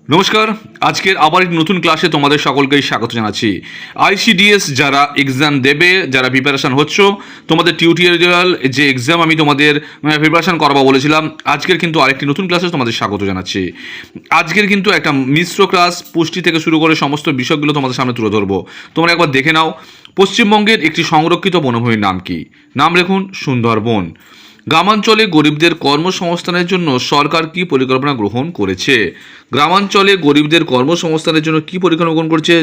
নমস্কার। আজকের আবার একটি নতুন ক্লাসে তোমাদের সকলকেই স্বাগত জানাচ্ছি। আইসিডিএস যারা এক্সাম দেবে, যারা প্রিপারেশান হচ্ছ, তোমাদের টিউটোরিয়াল যে এক্সাম আমি তোমাদের প্রিপারেশান করাবো বলেছিলাম, আজকের কিন্তু আরেকটি নতুন ক্লাসে তোমাদের স্বাগত জানাচ্ছি। আজকের কিন্তু একটা মিশ্র ক্লাস, পুষ্টি থেকে শুরু করে সমস্ত বিষয়গুলো তোমাদের সামনে তুলে ধরবো। তোমরা একবার দেখে নাও, পশ্চিমবঙ্গের একটি সংরক্ষিত বনভূমির নাম কি? নাম লিখুন সুন্দরবন। গ্রামাঞ্চলে গরিবদের কর্মসংস্থানের জন্য সরকার কি পরিকল্পনা গ্রহণ করেছে? গ্রামাঞ্চলে গরিবদের কর্মসংস্থানের জন্য কি পরিকল্পনা গ্রহণ করেছে?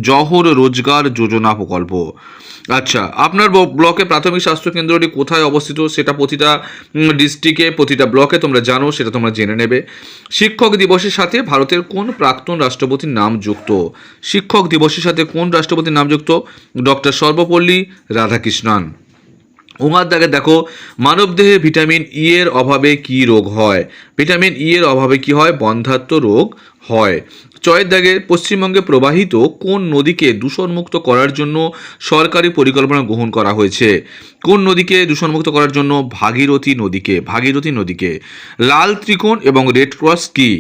জহর রোজগার যোজনা প্রকল্প। আচ্ছা, আপনার ব্লকে প্রাথমিক স্বাস্থ্য কেন্দ্রটি কোথায় অবস্থিত? সেটা প্রতিটা ডিস্ট্রিক্টে, প্রতিটা ব্লকে তোমরা জানো, সেটা তোমরা জেনে নেবে। শিক্ষক দিবসের সাথে ভারতের কোন প্রাক্তন রাষ্ট্রপতির নাম যুক্ত? শিক্ষক দিবসের সাথে কোন রাষ্ট্রপতির নাম যুক্ত? ডক্টর সর্বপল্লী রাধাকৃষ্ণন। উমার দাগে দেখো, মানবদেহে ভিটামিন ই এর অভাবে কি রোগ হয়? ভিটামিন ই এর অভাবে কি হয়? বন্ধ্যাত্ব রোগ হয়। চয়ের দাগে, পশ্চিমবঙ্গে প্রবাহিত কোন নদীকে দূষণমুক্ত করার জন্য সরকারি পরিকল্পনা গ্রহণ করা হয়েছে? কোন নদীকে দূষণমুক্ত করার জন্য? ভাগীরথী নদীকে। ভাগীরথী নদীকে। লাল ত্রিকোণ এবং রেড ক্রস কি?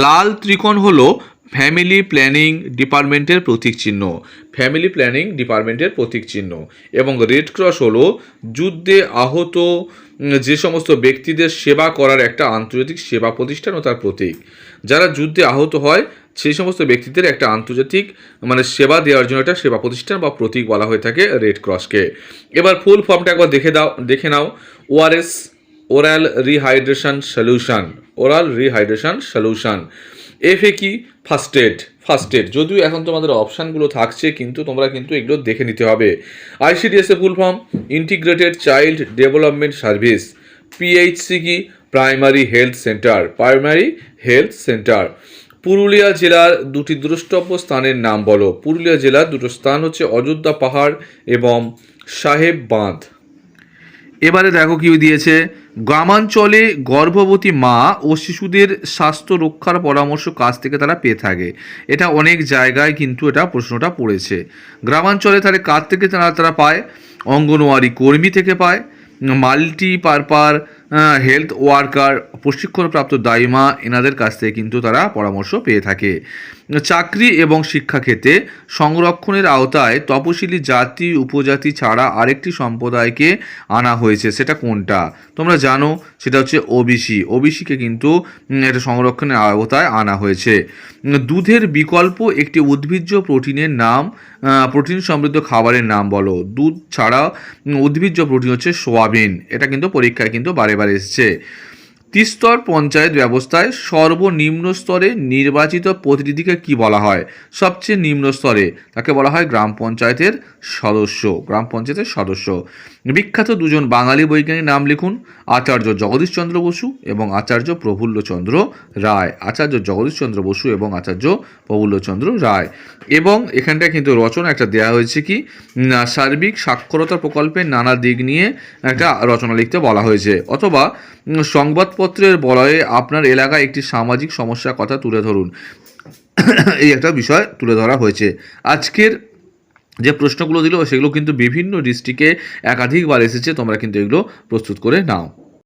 লাল ত্রিকোণ হলো ফ্যামিলি প্ল্যানিং ডিপার্টমেন্টের প্রতীক চিহ্ন। ফ্যামিলি প্ল্যানিং ডিপার্টমেন্টের প্রতীক চিহ্ন। এবং রেড ক্রস হলো যুদ্ধে আহত যে সমস্ত ব্যক্তিদের সেবা করার একটা আন্তর্জাতিক সেবা প্রতিষ্ঠান ও তার প্রতীক। যারা যুদ্ধে আহত হয় সেই সমস্ত ব্যক্তিদের একটা আন্তর্জাতিক সেবা দেওয়ার জন্য একটা সেবা প্রতিষ্ঠান বা প্রতীক বলা হয়ে থাকে রেড ক্রসকে। এবার ফুল ফর্মটা একবার দেখে নাও। ORS, oral rehydration solution. Oral rehydration solution. FA কি? First aid. ফার্স্ট এড, যদিও এখন তোমাদের অপশানগুলো থাকছে, কিন্তু তোমরা কিন্তু এগুলো দেখে নিতে হবে। আইসিডিএস এর full form integrated child development service. PHC কি? Primary health centre. Primary health centre. Purulia জেলার দুটি দ্রষ্টব্য স্থানের নাম বলো। পুরুলিয়া জেলার দুটো স্থান হচ্ছে অযোধ্যা পাহাড় এবং সাহেব বাঁধ। এবারে দেখো কি দিয়েছে। গ্রামাঞ্চলে গর্ভবতী মা ও শিশুদের স্বাস্থ্য রক্ষার পরামর্শ কাছ থেকে তারা পেয়ে থাকে। এটা অনেক জায়গায় কিন্তু এটা প্রশ্নটা পড়েছে। গ্রামাঞ্চলে তাহলে কার থেকে তারা পায়? অঙ্গনওয়াড়ি কর্মী থেকে পায়, মাল্টিপারপার হেলথ ওয়ার্কার, প্রশিক্ষণপ্রাপ্ত দাইমা, এনাদের কাছ থেকে কিন্তু তারা পরামর্শ পেয়ে থাকে। চাকরি এবং শিক্ষাক্ষেত্রে সংরক্ষণের আওতায় তপশিলি জাতি উপজাতি ছাড়া আরেকটি সম্প্রদায়কে আনা হয়েছে, সেটা কোনটা? তোমরা জানো, সেটা হচ্ছে ওবিসি। ওবিসিকে কিন্তু এটা সংরক্ষণের আওতায় আনা হয়েছে। দুধের বিকল্প একটি উদ্ভিজ্জ প্রোটিনের নাম, প্রোটিন সমৃদ্ধ খাবারের নাম বলো। দুধ ছাড়া উদ্ভিজ্জ প্রোটিন হচ্ছে সোয়াবিন। এটা কিন্তু পরীক্ষায় কিন্তু বারে বারে এসছে। ত্রিস্তর পঞ্চায়েত ব্যবস্থায় সর্বনিম্ন স্তরে নির্বাচিত প্রতিনিধিকে কি বলা হয়? সবচেয়ে নিম্ন স্তরে তাকে বলা হয় গ্রাম পঞ্চায়েতের সদস্য। গ্রাম পঞ্চায়েতের সদস্য। বিখ্যাত দুজন বাঙালি বৈজ্ঞানিক নাম লিখুন। আচার্য জগদীশচন্দ্র বসু এবং আচার্য প্রফুল্লচন্দ্র রায়। আচার্য জগদীশচন্দ্র বসু এবং আচার্য প্রফুল্লচন্দ্র রায়। এবং এখানটায় কিন্তু রচনা একটা দেওয়া হয়েছে কি, সার্বিক সাক্ষরতা প্রকল্পের নানা দিক নিয়ে একটা রচনা লিখতে বলা হয়েছে। অথবা সংবাদপত্রের বলয়ে আপনার এলাকায় একটি সামাজিক সমস্যার কথা তুলে ধরুন। এই একটা বিষয় তুলে ধরা হয়েছে। আজকের যে প্রশ্নগুলো দিল সেগুলো কিন্তু বিভিন্ন ডিস্ট্রিক্টে একাধিকবার এসেছে, তোমরা কিন্তু এগুলো প্রস্তুত করে নাও।